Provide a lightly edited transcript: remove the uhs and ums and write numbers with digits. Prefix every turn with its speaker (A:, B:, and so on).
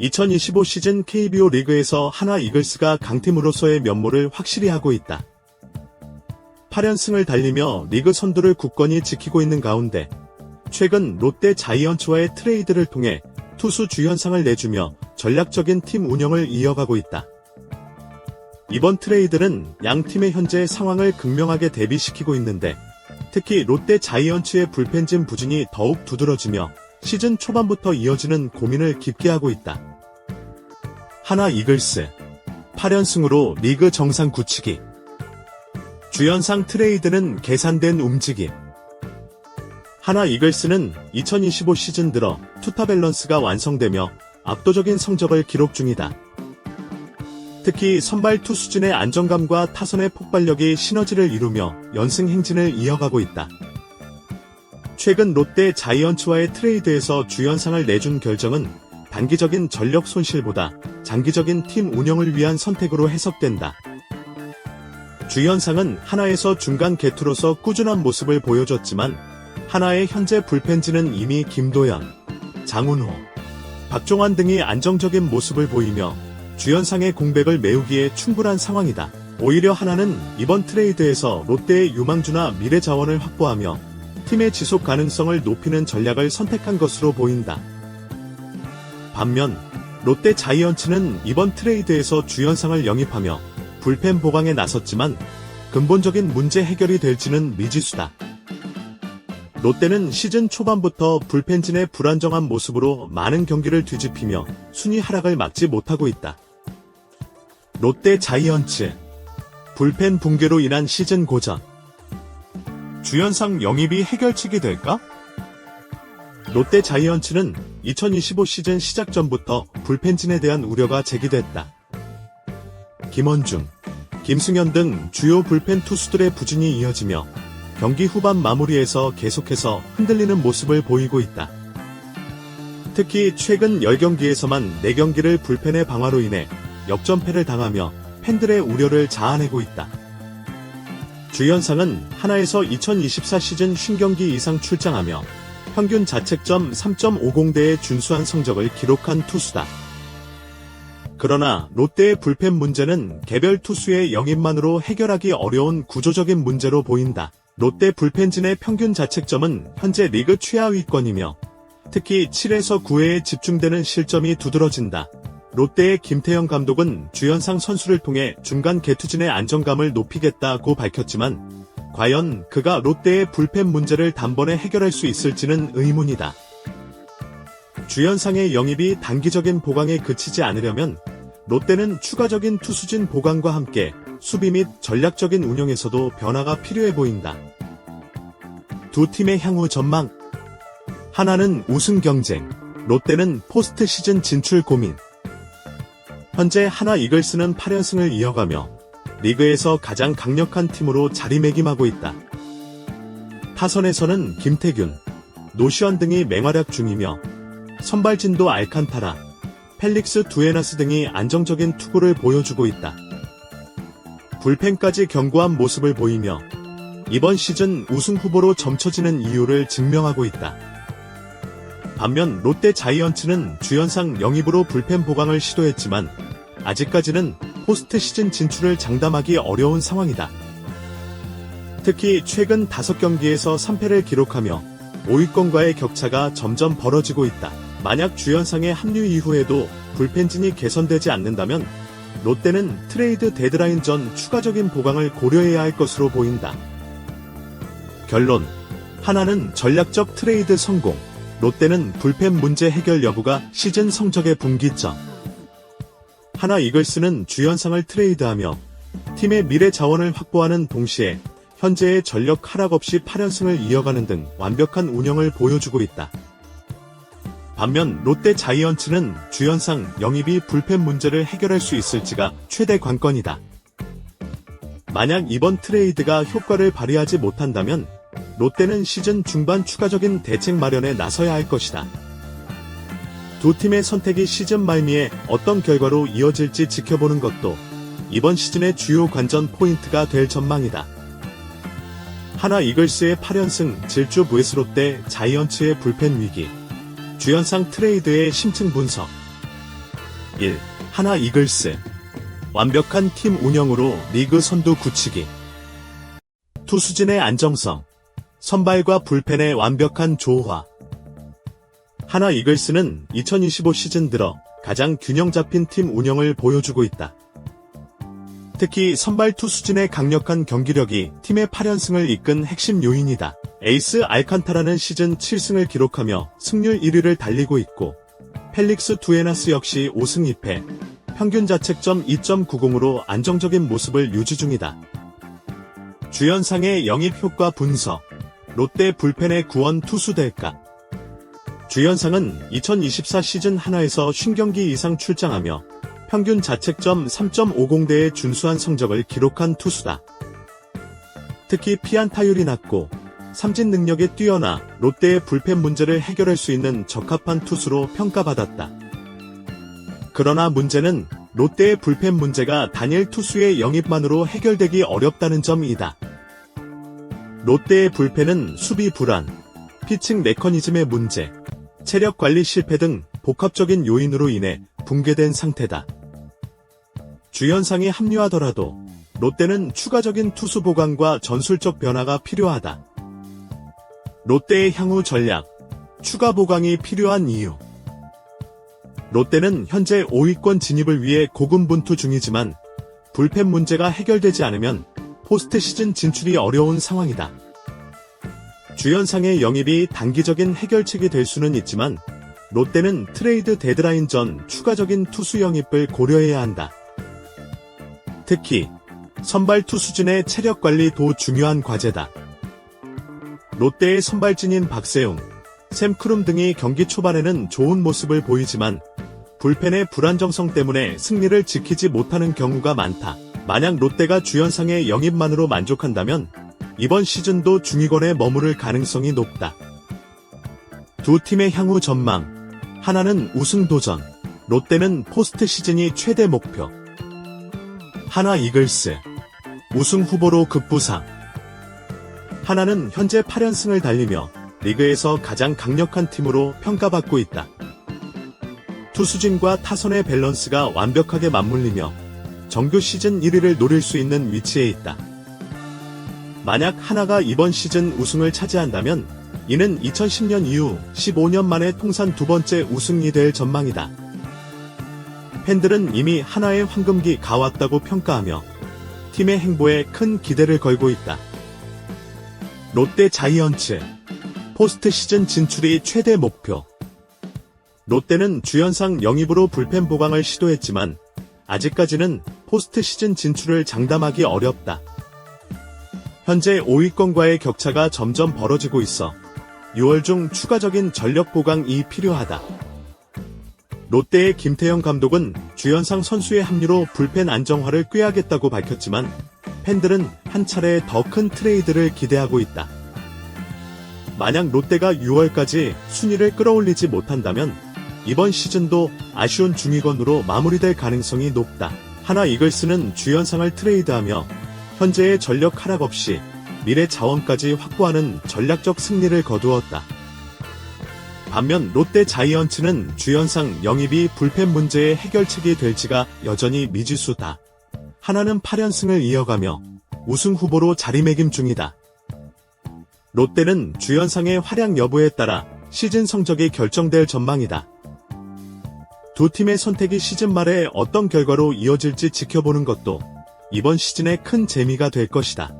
A: 2025 시즌 KBO 리그에서 하나 이글스가 강팀으로서의 면모를 확실히 하고 있다. 8연승을 달리며 리그 선두를 굳건히 지키고 있는 가운데 최근 롯데 자이언츠와의 트레이드를 통해 투수 주연상을 내주며 전략적인 팀 운영을 이어가고 있다. 이번 트레이드는 양 팀의 현재 상황을 극명하게 대비시키고 있는데 특히 롯데 자이언츠의 불펜진 부진이 더욱 두드러지며 시즌 초반부터 이어지는 고민을 깊게 하고 있다. 하나 이글스 8연승으로 리그 정상 굳히기. 주연상 트레이드는 계산된 움직임. 하나 이글스는 2025 시즌 들어 투타 밸런스가 완성되며 압도적인 성적을 기록 중이다. 특히 선발 투수진의 안정감과 타선의 폭발력이 시너지를 이루며 연승 행진을 이어가고 있다. 최근 롯데 자이언츠와의 트레이드에서 주연상을 내준 결정은 단기적인 전력 손실보다 장기적인 팀 운영을 위한 선택으로 해석된다. 주연상은 하나에서 중간 개투로서 꾸준한 모습을 보여줬지만 하나의 현재 불펜진은 이미 김도현, 장훈호, 박종환 등이 안정적인 모습을 보이며 주연상의 공백을 메우기에 충분한 상황이다. 오히려 하나는 이번 트레이드에서 롯데의 유망주나 미래 자원을 확보하며 팀의 지속 가능성을 높이는 전략을 선택한 것으로 보인다. 반면 롯데 자이언츠는 이번 트레이드에서 주연상을 영입하며 불펜 보강에 나섰지만 근본적인 문제 해결이 될지는 미지수다. 롯데는 시즌 초반부터 불펜진의 불안정한 모습으로 많은 경기를 뒤집히며 순위 하락을 막지 못하고 있다. 롯데 자이언츠 불펜 붕괴로 인한 시즌 고전. 주연상 영입이 해결책이 될까? 롯데 자이언츠는 2025 시즌 시작 전부터 불펜진에 대한 우려가 제기됐다. 김원중, 김승현 등 주요 불펜 투수들의 부진이 이어지며 경기 후반 마무리에서 계속해서 흔들리는 모습을 보이고 있다. 특히 최근 10경기에서만 4경기를 불펜의 방화로 인해 역전패를 당하며 팬들의 우려를 자아내고 있다. 주연상은 하나에서 2024 시즌 50경기 이상 출장하며 평균 자책점 3.50대의 준수한 성적을 기록한 투수다. 그러나 롯데의 불펜 문제는 개별 투수의 영입만으로 해결하기 어려운 구조적인 문제로 보인다. 롯데 불펜진의 평균 자책점은 현재 리그 최하위권이며 특히 7에서 9회에 집중되는 실점이 두드러진다. 롯데의 김태형 감독은 주연상 선수를 통해 중간 개투진의 안정감을 높이겠다고 밝혔지만 과연 그가 롯데의 불펜 문제를 단번에 해결할 수 있을지는 의문이다. 주연상의 영입이 단기적인 보강에 그치지 않으려면 롯데는 추가적인 투수진 보강과 함께 수비 및 전략적인 운영에서도 변화가 필요해 보인다. 두 팀의 향후 전망. 하나는 우승 경쟁, 롯데는 포스트 시즌 진출 고민. 현재 하나 이글스는 8연승을 이어가며 리그에서 가장 강력한 팀으로 자리매김하고 있다. 타선에서는 김태균, 노시환 등이 맹활약 중이며 선발진도 알칸타라, 펠릭스 두에나스 등이 안정적인 투구를 보여주고 있다. 불펜까지 견고한 모습을 보이며 이번 시즌 우승 후보로 점쳐지는 이유를 증명하고 있다. 반면 롯데 자이언츠는 주연상 영입으로 불펜 보강을 시도했지만 아직까지는 포스트 시즌 진출을 장담하기 어려운 상황이다. 특히 최근 5경기에서 3패를 기록하며 5위권과의 격차가 점점 벌어지고 있다. 만약 주연상의 합류 이후에도 불펜진이 개선되지 않는다면 롯데는 트레이드 데드라인 전 추가적인 보강을 고려해야 할 것으로 보인다. 결론. 하나는 전략적 트레이드 성공, 롯데는 불펜 문제 해결 여부가 시즌 성적의 분기점. 하나 이글스는 주연상을 트레이드하며 팀의 미래 자원을 확보하는 동시에 현재의 전력 하락 없이 8연승을 이어가는 등 완벽한 운영을 보여주고 있다. 반면 롯데 자이언츠는 주연상 영입이 불펜 문제를 해결할 수 있을지가 최대 관건이다. 만약 이번 트레이드가 효과를 발휘하지 못한다면 롯데는 시즌 중반 추가적인 대책 마련에 나서야 할 것이다. 두 팀의 선택이 시즌 말미에 어떤 결과로 이어질지 지켜보는 것도 이번 시즌의 주요 관전 포인트가 될 전망이다. 하나 이글스의 8연승 질주 vs 롯데 자이언츠의 불펜 위기. 주연상 트레이드의 심층 분석. 1. 하나 이글스. 완벽한 팀 운영으로 리그 선두 굳히기. 투수진의 안정성. 선발과 불펜의 완벽한 조화. 하나 이글스는 2025 시즌 들어 가장 균형 잡힌 팀 운영을 보여주고 있다. 특히 선발 투수진의 강력한 경기력이 팀의 8연승을 이끈 핵심 요인이다. 에이스 알칸타라는 시즌 7승을 기록하며 승률 1위를 달리고 있고, 펠릭스 두에나스 역시 5승 2패, 평균 자책점 2.90으로 안정적인 모습을 유지 중이다. 주연상의 영입 효과 분석. 롯데 불펜의 구원 투수 대가. 주연상은 2024 시즌 한화에서 50경기 이상 출장하며 평균 자책점 3.50대의 준수한 성적을 기록한 투수다. 특히 피안타율이 낮고 삼진 능력이 뛰어나 롯데의 불펜 문제를 해결할 수 있는 적합한 투수로 평가받았다. 그러나 문제는 롯데의 불펜 문제가 단일 투수의 영입만으로 해결되기 어렵다는 점이다. 롯데의 불펜은 수비 불안, 피칭 메커니즘의 문제, 체력 관리 실패 등 복합적인 요인으로 인해 붕괴된 상태다. 주연상이 합류하더라도 롯데는 추가적인 투수 보강과 전술적 변화가 필요하다. 롯데의 향후 전략, 추가 보강이 필요한 이유. 롯데는 현재 5위권 진입을 위해 고군분투 중이지만 불펜 문제가 해결되지 않으면 포스트 시즌 진출이 어려운 상황이다. 주연상의 영입이 단기적인 해결책이 될 수는 있지만 롯데는 트레이드 데드라인 전 추가적인 투수 영입을 고려해야 한다. 특히 선발 투수진의 체력 관리도 중요한 과제다. 롯데의 선발진인 박세웅, 샘 크룸 등이 경기 초반에는 좋은 모습을 보이지만 불펜의 불안정성 때문에 승리를 지키지 못하는 경우가 많다. 만약 롯데가 주연상의 영입만으로 만족한다면 이번 시즌도 중위권에 머무를 가능성이 높다. 두 팀의 향후 전망. 하나는 우승 도전, 롯데는 포스트 시즌이 최대 목표. 하나 이글스. 우승 후보로 급부상. 하나는 현재 8연승을 달리며 리그에서 가장 강력한 팀으로 평가받고 있다. 투수진과 타선의 밸런스가 완벽하게 맞물리며 정규 시즌 1위를 노릴 수 있는 위치에 있다. 만약 하나가 이번 시즌 우승을 차지한다면 이는 2010년 이후 15년 만에 통산 두 번째 우승이 될 전망이다. 팬들은 이미 하나의 황금기가 왔다고 평가하며 팀의 행보에 큰 기대를 걸고 있다. 롯데 자이언츠. 포스트 시즌 진출이 최대 목표. 롯데는 주연상 영입으로 불펜 보강을 시도했지만 아직까지는 포스트 시즌 진출을 장담하기 어렵다. 현재 5위권과의 격차가 점점 벌어지고 있어 6월 중 추가적인 전력 보강이 필요하다. 롯데의 김태형 감독은 주연상 선수의 합류로 불펜 안정화를 꾀하겠다고 밝혔지만 팬들은 한 차례 더 큰 트레이드를 기대하고 있다. 만약 롯데가 6월까지 순위를 끌어올리지 못한다면 이번 시즌도 아쉬운 중위권으로 마무리될 가능성이 높다. 하나 이글스는 주연상을 트레이드하며 현재의 전력 하락 없이 미래 자원까지 확보하는 전략적 승리를 거두었다. 반면 롯데 자이언츠는 주연상 영입이 불펜 문제의 해결책이 될지가 여전히 미지수다. 하나는 8연승을 이어가며 우승 후보로 자리매김 중이다. 롯데는 주연상의 활약 여부에 따라 시즌 성적이 결정될 전망이다. 두 팀의 선택이 시즌 말에 어떤 결과로 이어질지 지켜보는 것도 이번 시즌의 큰 재미가 될 것이다.